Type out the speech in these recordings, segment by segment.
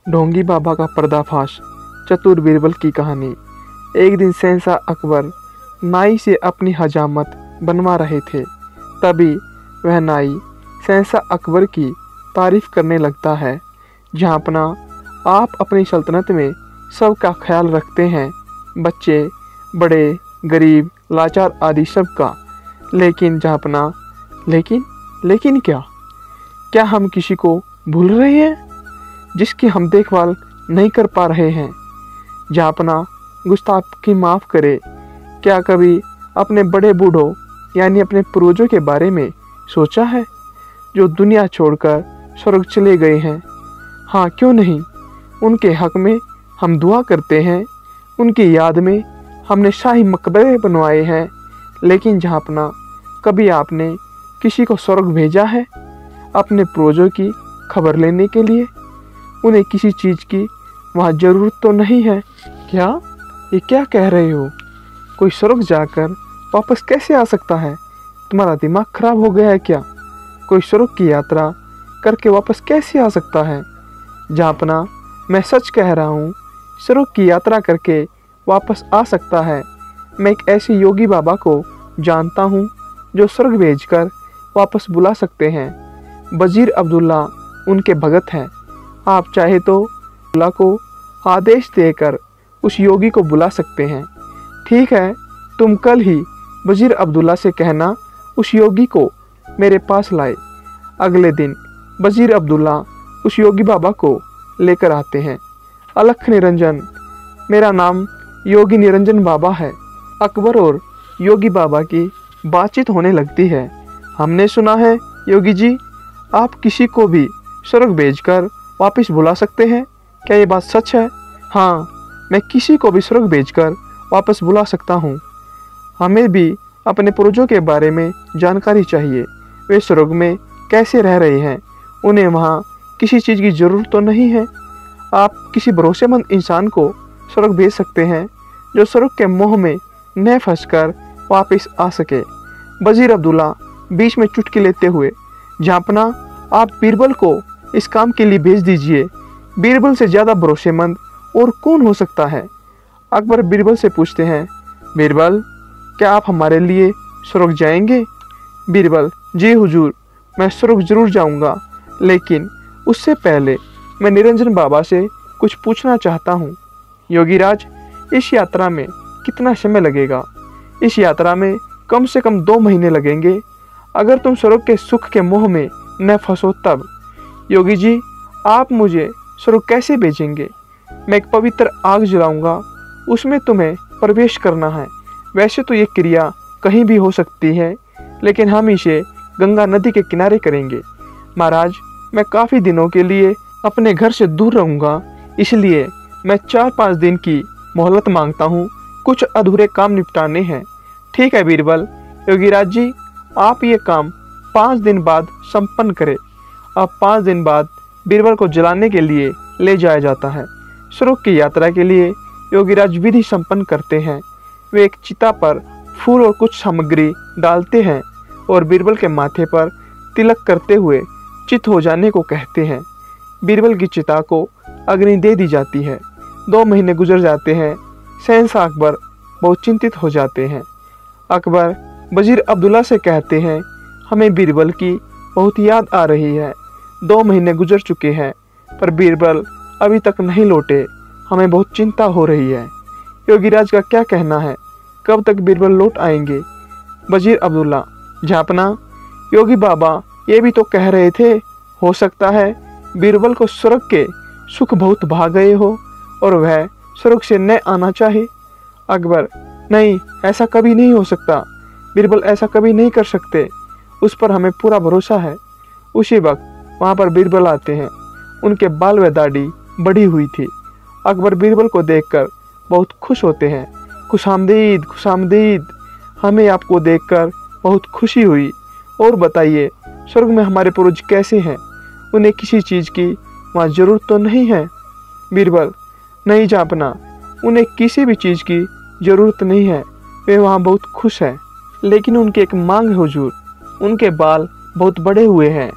ढोंगी बाबा का पर्दाफाश। चतुर बीरबल की कहानी। एक दिन शहंशाह अकबर नाई से अपनी हजामत बनवा रहे थे। तभी वह नाई शहंशाह अकबर की तारीफ करने लगता है। जहाँपना, आप अपनी सल्तनत में सबका ख्याल रखते हैं, बच्चे, बड़े, गरीब, लाचार आदि सबका। लेकिन जहाँपना, लेकिन क्या हम किसी को भूल रहे हैं जिसकी हम देखभाल नहीं कर पा रहे हैं? जहाँपना, गुस्ताखी माफ़ करे, क्या कभी अपने बड़े बूढ़ों यानी अपने पूर्वजों के बारे में सोचा है जो दुनिया छोड़कर स्वर्ग चले गए हैं? हाँ, क्यों नहीं, उनके हक में हम दुआ करते हैं। उनकी याद में हमने शाही मकबरे बनवाए हैं। लेकिन जहाँपना, कभी आपने किसी को स्वर्ग भेजा है अपने पूर्वजों की खबर लेने के लिए? उन्हें किसी चीज़ की वहाँ ज़रूरत तो नहीं है क्या? ये क्या कह रहे हो? कोई स्वर्ग जाकर वापस कैसे आ सकता है? तुम्हारा दिमाग खराब हो गया है क्या? कोई स्वर्ग की यात्रा करके वापस कैसे आ सकता है? जहाँपना, मैं सच कह रहा हूँ, स्वर्ग की यात्रा करके वापस आ सकता है। मैं एक ऐसे योगी बाबा को जानता हूँ जो स्वर्ग भेजकर वापस बुला सकते हैं। वजीर अब्दुल्ला उनके भगत हैं। आप चाहे तो अब्दुल्ला को आदेश देकर उस योगी को बुला सकते हैं। ठीक है, तुम कल ही वजीर अब्दुल्ला से कहना उस योगी को मेरे पास लाए। अगले दिन वजीर अब्दुल्ला उस योगी बाबा को लेकर आते हैं। अलख निरंजन, मेरा नाम योगी निरंजन बाबा है। अकबर और योगी बाबा की बातचीत होने लगती है। हमने सुना है योगी जी, आप किसी को भी स्वर्ग भेजकर वापस बुला सकते हैं। क्या ये बात सच है? हाँ, मैं किसी को भी स्वर्ग भेजकर वापस बुला सकता हूँ। हमें भी अपने पूर्वजों के बारे में जानकारी चाहिए। वे स्वर्ग में कैसे रह रहे हैं? उन्हें वहाँ किसी चीज़ की ज़रूरत तो नहीं है। आप किसी भरोसेमंद इंसान को स्वर्ग भेज सकते हैं जो स्वर्ग के मोह में न फंसकर वापस आ सके। वजीर अब्दुल्ला बीच में चुटकी लेते हुए, जहाँपना, आप बीरबल को इस काम के लिए भेज दीजिए। बीरबल से ज़्यादा भरोसेमंद और कौन हो सकता है? अकबर बीरबल से पूछते हैं, बीरबल, क्या आप हमारे लिए स्वर्ग जाएंगे? बीरबल, जी हुजूर, मैं स्वर्ग जरूर जाऊंगा, लेकिन उससे पहले मैं निरंजन बाबा से कुछ पूछना चाहता हूँ। योगीराज, इस यात्रा में कितना समय लगेगा? इस यात्रा में कम से कम 2 महीने लगेंगे, अगर तुम स्वर्ग के सुख के मोह में न फंसो तब। योगी जी, आप मुझे स्वर्ग कैसे भेजेंगे? मैं एक पवित्र आग जलाऊंगा, उसमें तुम्हें प्रवेश करना है। वैसे तो ये क्रिया कहीं भी हो सकती है, लेकिन हम इसे गंगा नदी के किनारे करेंगे। महाराज, मैं काफ़ी दिनों के लिए अपने घर से दूर रहूँगा, इसलिए मैं 4-5 दिन की मोहलत मांगता हूँ। कुछ अधूरे काम निपटाने हैं। ठीक है बीरबल। योगीराज जी, आप ये काम 5 दिन बाद संपन्न करें। अब 5 दिन बाद बीरबल को जलाने के लिए ले जाया जाता है। स्वर्ग की यात्रा के लिए योगीराज विधि संपन्न करते हैं। वे एक चिता पर फूल और कुछ सामग्री डालते हैं और बीरबल के माथे पर तिलक करते हुए चित हो जाने को कहते हैं। बीरबल की चिता को अग्नि दे दी जाती है। 2 महीने गुजर जाते हैं। शहंशाह अकबर बहुत चिंतित हो जाते हैं। अकबर वजीर अब्दुल्ला से कहते हैं, हमें बीरबल की बहुत याद आ रही है। 2 महीने गुजर चुके हैं, पर बीरबल अभी तक नहीं लौटे। हमें बहुत चिंता हो रही है। योगीराज का क्या कहना है, कब तक बीरबल लौट आएंगे? वजीर अब्दुल्ला, जहाँपना, योगी बाबा ये भी तो कह रहे थे, हो सकता है बीरबल को स्वर्ग के सुख बहुत भा गए हो और वह स्वर्ग से न आना चाहे। अकबर, नहीं, ऐसा कभी नहीं हो सकता। बीरबल ऐसा कभी नहीं कर सकते, उस पर हमें पूरा भरोसा है। उसी वक्त वहाँ पर बीरबल आते हैं। उनके बाल व दाढ़ी बढ़ी हुई थी। अकबर बीरबल को देखकर बहुत खुश होते हैं। खुशामदीद, खुशामदीद, हमें आपको देखकर बहुत खुशी हुई। और बताइए, स्वर्ग में हमारे पूर्वज कैसे हैं? उन्हें किसी चीज़ की वहाँ ज़रूरत तो नहीं है? बीरबल, नहीं जहाँपना, उन्हें किसी भी चीज़ की ज़रूरत नहीं है। वे वहाँ बहुत खुश हैं। लेकिन उनकी एक मांग है हुजूर। उनके बाल बहुत बड़े हुए हैं।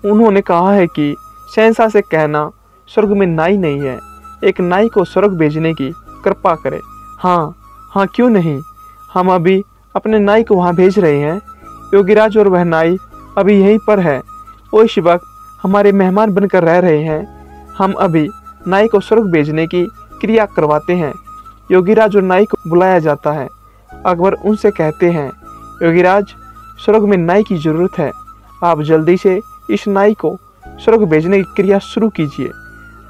उन्होंने कहा है कि शहंशाह से कहना स्वर्ग में नाई नहीं है, एक नाई को स्वर्ग भेजने की कृपा करें। हाँ हाँ, क्यों नहीं, हम अभी अपने नाई को वहाँ भेज रहे हैं। योगीराज और वह नाई अभी यहीं पर है, वो इस वक्त हमारे मेहमान बनकर रह रहे हैं। हम अभी नाई को स्वर्ग भेजने की क्रिया करवाते हैं। योगीराज और नाई को बुलाया जाता है। अकबर उनसे कहते हैं, योगीराज, स्वर्ग में नाई की ज़रूरत है, आप जल्दी से इस नाई को स्वर्ग भेजने की क्रिया शुरू कीजिए।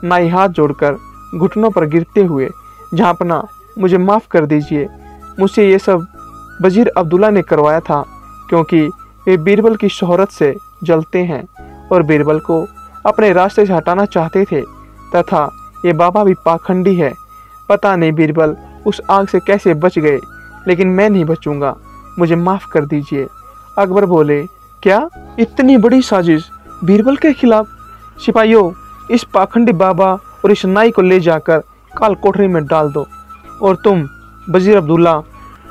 नाई हाथ जोड़कर घुटनों पर गिरते हुए, झांपना, मुझे माफ़ कर दीजिए, मुझसे ये सब वजीर अब्दुल्ला ने करवाया था, क्योंकि वे बीरबल की शोहरत से जलते हैं और बीरबल को अपने रास्ते से हटाना चाहते थे, तथा ये बाबा भी पाखंडी है। पता नहीं बीरबल उस आग से कैसे बच गए, लेकिन मैं नहीं बचूंगा, मुझे माफ़ कर दीजिए। अकबर बोले, क्या इतनी बड़ी साजिश बीरबल के खिलाफ? सिपाहियों, इस पाखंडी बाबा और इस नाई को ले जाकर काल कोठरी में डाल दो। और तुम वजीर अब्दुल्ला,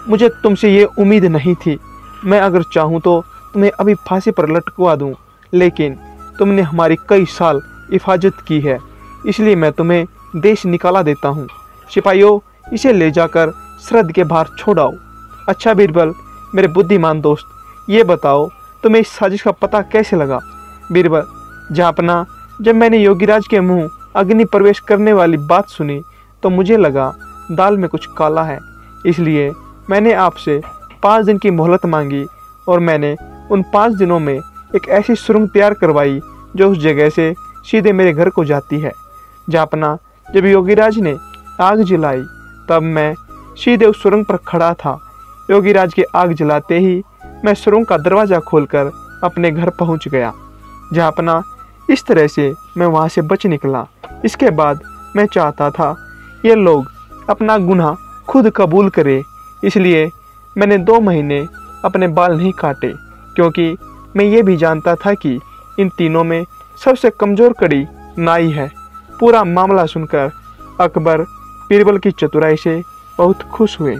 मुझे तुमसे ये उम्मीद नहीं थी। मैं अगर चाहूँ तो तुम्हें अभी फांसी पर लटकवा दूँ, लेकिन तुमने हमारी कई साल हिफाजत की है, इसलिए मैं तुम्हें देश निकाला देता हूँ। सिपाहियों, इसे ले जाकर सरहद के बाहर छोड़ाओ। अच्छा बीरबल, मेरे बुद्धिमान दोस्त, ये बताओ तुम्हें इस साजिश का पता कैसे लगा? बीरबल, झांपना, जब मैंने योगीराज के मुंह अग्नि प्रवेश करने वाली बात सुनी तो मुझे लगा दाल में कुछ काला है, इसलिए मैंने आपसे 5 दिन की मोहलत मांगी और मैंने उन 5 दिनों में एक ऐसी सुरंग तैयार करवाई जो उस जगह से सीधे मेरे घर को जाती है। झांपना, जब योगीराज ने आग जलाई तब मैं सीधे उस सुरंग पर खड़ा था। योगीराज की आग जलाते ही मैं सुरंग का दरवाज़ा खोलकर अपने घर पहुंच गया। झांपना, इस तरह से मैं वहां से बच निकला। इसके बाद मैं चाहता था ये लोग अपना गुनाह खुद कबूल करें, इसलिए मैंने 2 महीने अपने बाल नहीं काटे, क्योंकि मैं ये भी जानता था कि इन तीनों में सबसे कमज़ोर कड़ी नाई है। पूरा मामला सुनकर अकबर बीरबल की चतुराई से बहुत खुश हुए।